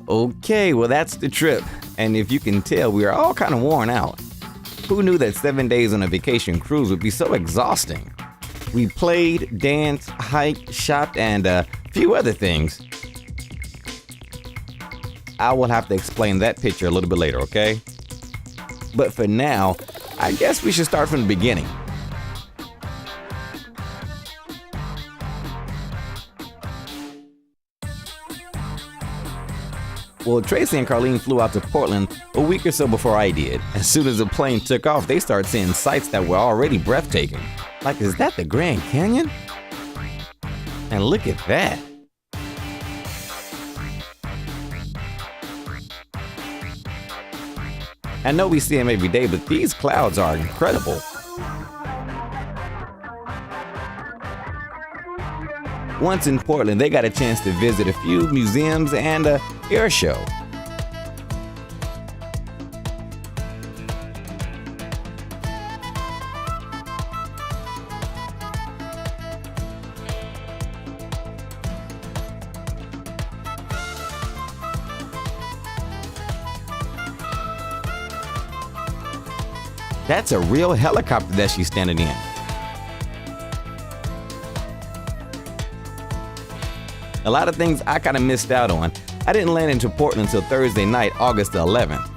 Okay, well that's the trip. And if you can tell, we are all kind of worn out. Who knew that 7 days on a vacation cruise would be so exhausting? We played, danced, hiked, shopped, and a few other things. I will have to explain that picture a little bit later, okay? But for now, I guess we should start from the beginning. Well, Tracy and Carlene flew out to Portland a week or so before I did. As soon as the plane took off, they started seeing sights that were already breathtaking. Like, is that the Grand Canyon? And look at that. I know we see them every day, but these clouds are incredible. Once in Portland, they got a chance to visit a few museums and an air show. That's a real helicopter that she's standing in. A lot of things I kind of missed out on. I didn't land into Portland until Thursday night, August the 11th.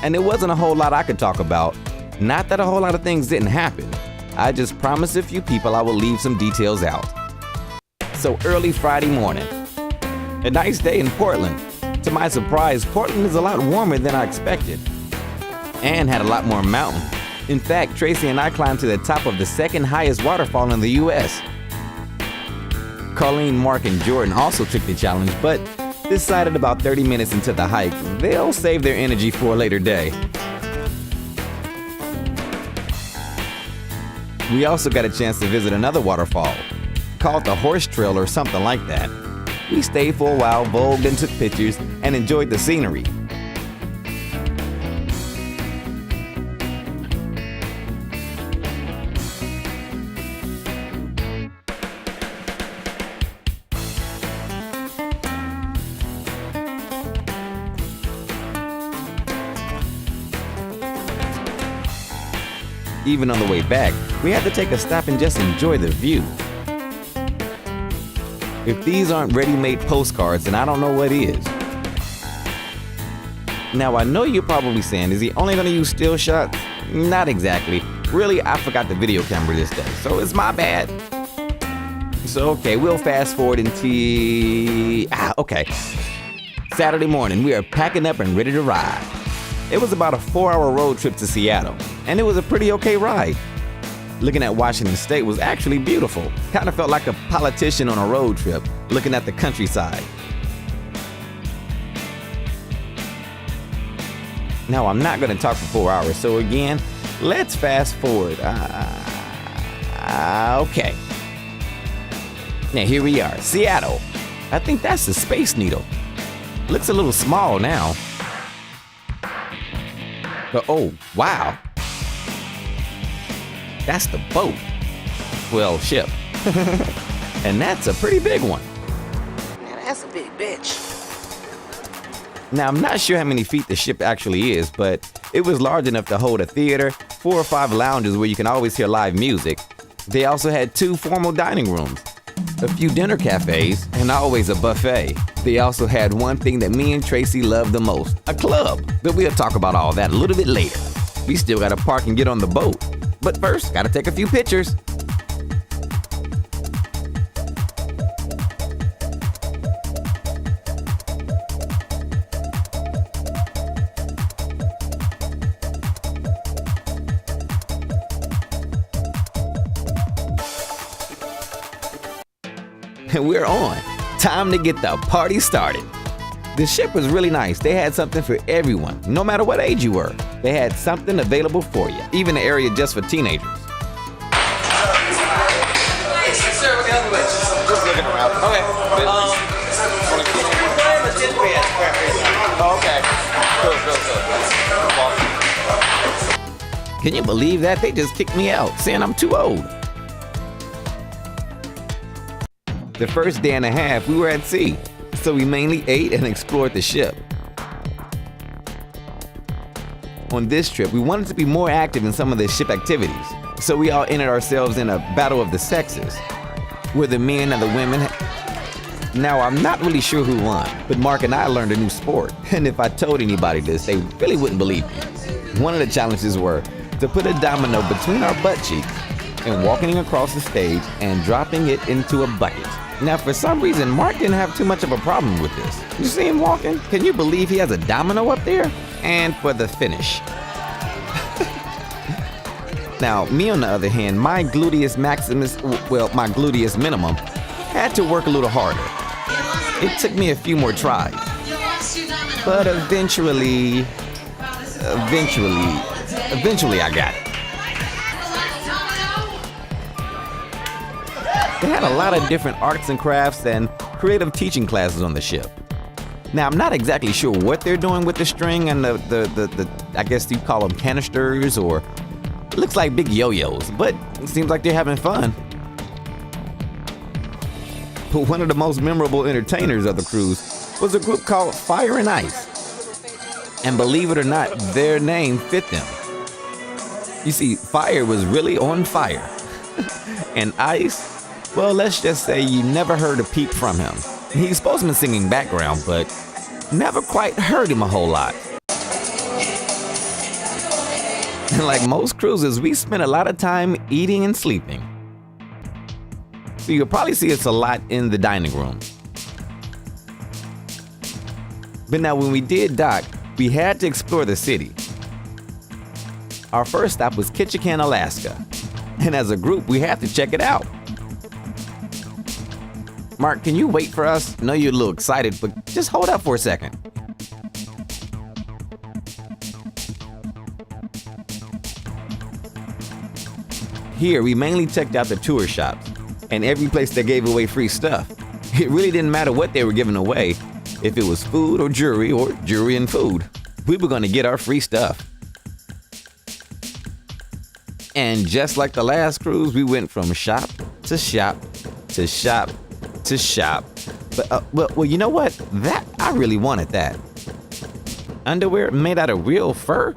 And there wasn't a whole lot I could talk about. Not that a whole lot of things didn't happen. I just promised a few people I would leave some details out. So early Friday morning. A nice day in Portland. To my surprise, Portland is a lot warmer than I expected. And had a lot more mountains. In fact, Tracy and I climbed to the top of the second highest waterfall in the U.S. Carlene, Mark, and Jordan also took the challenge, but decided about 30 minutes into the hike, they'll save their energy for a later day. We also got a chance to visit another waterfall, called the Horse Trail or something like that. We stayed for a while, vogued and took pictures, and enjoyed the scenery. Even on the way back, we had to take a stop and just enjoy the view. If these aren't ready-made postcards, then I don't know what is. Now, I know you're probably saying, is he only gonna use still shots? Not exactly. Really, I forgot the video camera this day, so it's my bad. So, okay, we'll fast forward into... okay. Saturday morning, we are packing up and ready to ride. It was about a 4-hour road trip to Seattle, and it was a pretty okay ride. Looking at Washington State was actually beautiful. Kind of felt like a politician on a road trip, looking at the countryside. Now, I'm not going to talk for 4 hours, so again, let's fast forward. Okay. Now, here we are, Seattle. I think that's the Space Needle. Looks a little small now. But oh, wow. That's the boat. Well, ship. And that's a pretty big one. Man, that's a big bitch. Now, I'm not sure how many feet the ship actually is, but it was large enough to hold a theater, 4 or 5 lounges where you can always hear live music. They also had 2 formal dining rooms, a few dinner cafes, and always a buffet. They also had one thing that me and Tracy loved the most, a club. But we'll talk about all that a little bit later. We still gotta park and get on the boat. But first, gotta take a few pictures. And we're on. Time to get the party started. The ship was really nice. They had something for everyone, no matter what age you were. They had something available for you, even an area just for teenagers. Sir, what the other way? Just looking around. Okay. Okay. Cool. Can you believe that? They just kicked me out, saying I'm too old. The first day and a half, we were at sea. So we mainly ate and explored the ship. On this trip, we wanted to be more active in some of the ship activities, so we all entered ourselves in a battle of the sexes, where the men and the women. Now, I'm not really sure who won, but Mark and I learned a new sport, and if I told anybody this, they really wouldn't believe me. One of the challenges were to put a domino between our butt cheeks and walking across the stage and dropping it into a bucket. Now, for some reason, Mark didn't have too much of a problem with this. You see him walking? Can you believe he has a domino up there? And for the finish. Now, me on the other hand, my gluteus maximus, my gluteus minimum, had to work a little harder. It took me a few more tries. But eventually I got it. They had a lot of different arts and crafts and creative teaching classes on the ship. Now, I'm not exactly sure what they're doing with the string and the I guess you call them canisters, or it looks like big yo-yos, but it seems like they're having fun. But one of the most memorable entertainers of the cruise was a group called Fire and Ice. And believe it or not, their name fit them. You see, Fire was really on fire. And Ice, well, let's just say you never heard a peep from him. He's supposed to be singing background, but never quite heard him a whole lot. And like most cruises, we spent a lot of time eating and sleeping. So you'll probably see us a lot in the dining room. But now when we did dock, we had to explore the city. Our first stop was Ketchikan, Alaska. And as a group, we had to check it out. Mark, can you wait for us? I know you're a little excited, but just hold up for a second. Here, we mainly checked out the tour shops and every place that gave away free stuff. It really didn't matter what they were giving away, if it was food or jewelry and food. We were gonna get our free stuff. And just like the last cruise, we went from shop to shop to shop to shop. But well, you know what? That I really wanted that. Underwear made out of real fur?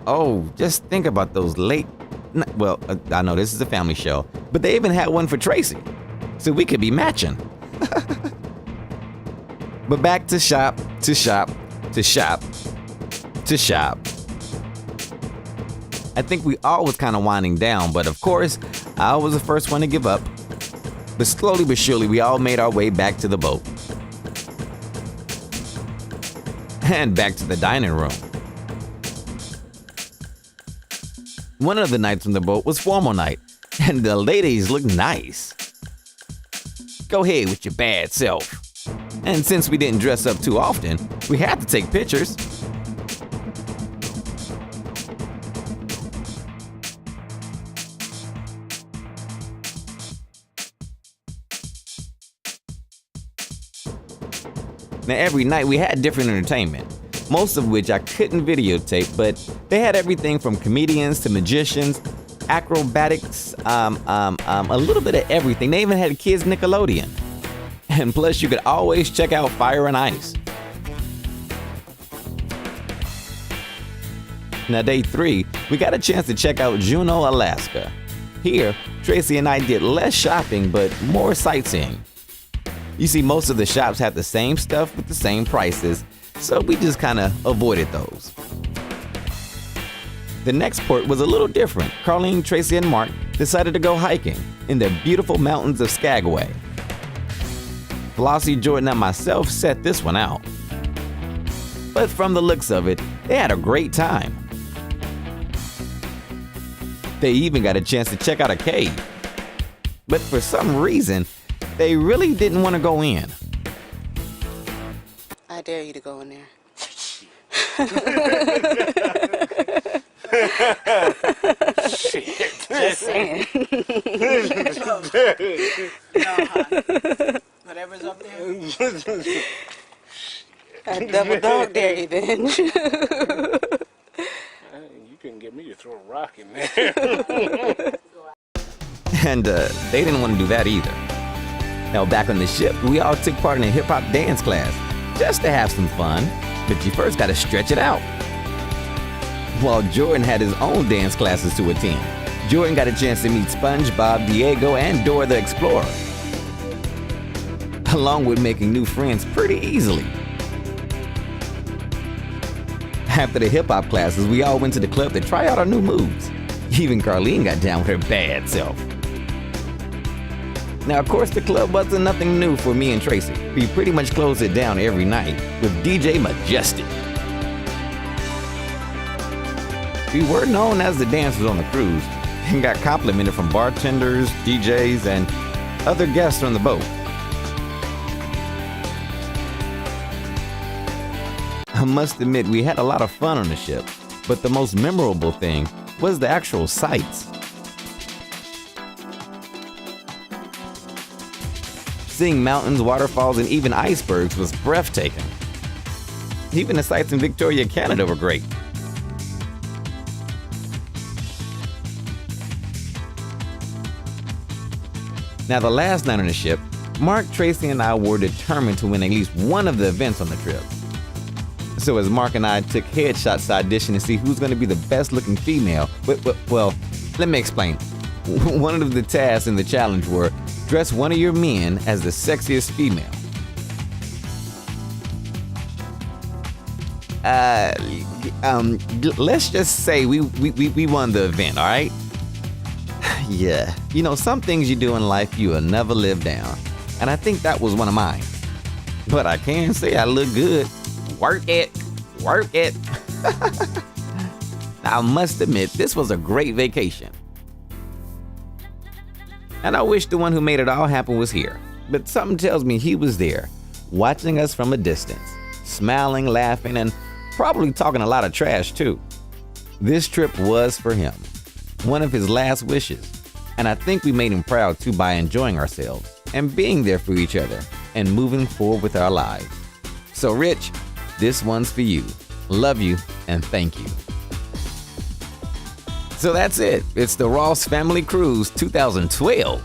Oh, just think about those I know this is a family show, but they even had one for Tracy, so we could be matching. But back to shop, to shop, to shop, to shop. I think we all was kind of winding down, but of course, I was the first one to give up. But slowly but surely, we all made our way back to the boat. And back to the dining room. One of the nights on the boat was formal night, and the ladies looked nice. Go ahead with your bad self. And since we didn't dress up too often, we had to take pictures. Now, every night we had different entertainment, most of which I couldn't videotape, but they had everything from comedians to magicians, acrobatics, a little bit of everything. They even had kids Nickelodeon. And plus, you could always check out Fire and Ice. Now, day 3, we got a chance to check out Juneau, Alaska. Here, Tracy and I did less shopping, but more sightseeing. You see, most of the shops had the same stuff with the same prices, so we just kind of avoided those. The next port was a little different. Carlene, Tracy, and Mark decided to go hiking in the beautiful mountains of Skagway. Flossie, Jordan, and myself set this one out. But from the looks of it, they had a great time. They even got a chance to check out a cave. But for some reason, they really didn't want to go in. I dare you to go in there. Shit. Just saying. Whatever's up there. I double dog dare you then. You couldn't get me to throw a rock in there. And they didn't want to do that either. Now, back on the ship, we all took part in a hip-hop dance class, just to have some fun, but you first gotta stretch it out. While Jordan had his own dance classes to attend, Jordan got a chance to meet SpongeBob, Diego, and Dora the Explorer, along with making new friends pretty easily. After the hip-hop classes, we all went to the club to try out our new moves. Even Carlene got down with her bad self. Now, of course, the club wasn't nothing new for me and Tracy. We pretty much closed it down every night with DJ Majestic. We were known as the dancers on the cruise and got complimented from bartenders, DJs, and other guests on the boat. I must admit, we had a lot of fun on the ship, but the most memorable thing was the actual sights. Seeing mountains, waterfalls, and even icebergs was breathtaking. Even the sights in Victoria, Canada were great. Now, the last night on the ship, Mark, Tracy, and I were determined to win at least one of the events on the trip. So as Mark and I took headshots to audition to see who's going to be the best looking female, well, let me explain. One of the tasks in the challenge were dress one of your men as the sexiest female. Let's just say we won the event, all right? Yeah, you know, some things you do in life you will never live down, and I think that was one of mine. But I can say I look good. Work it. Now, I must admit, this was a great vacation. And I wish the one who made it all happen was here. But something tells me he was there, watching us from a distance, smiling, laughing, and probably talking a lot of trash too. This trip was for him, one of his last wishes. And I think we made him proud too by enjoying ourselves and being there for each other and moving forward with our lives. So Rich, this one's for you. Love you and thank you. So that's it. It's the Ross Family Cruise 2012.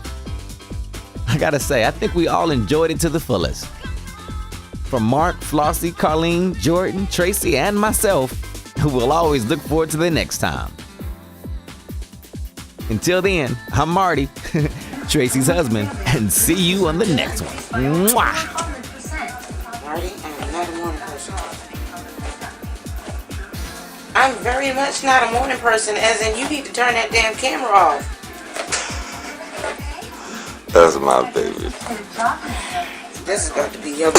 I gotta say, I think we all enjoyed it to the fullest. From Mark, Flossie, Carlene, Jordan, Tracy, and myself, who will always look forward to the next time. Until then, I'm Marty, Tracy's husband, and see you on the next one. Mwah! Marty, I'm not a morning person. I'm very much not a morning person, as in you need to turn that damn camera off. That's my baby. This is about to be your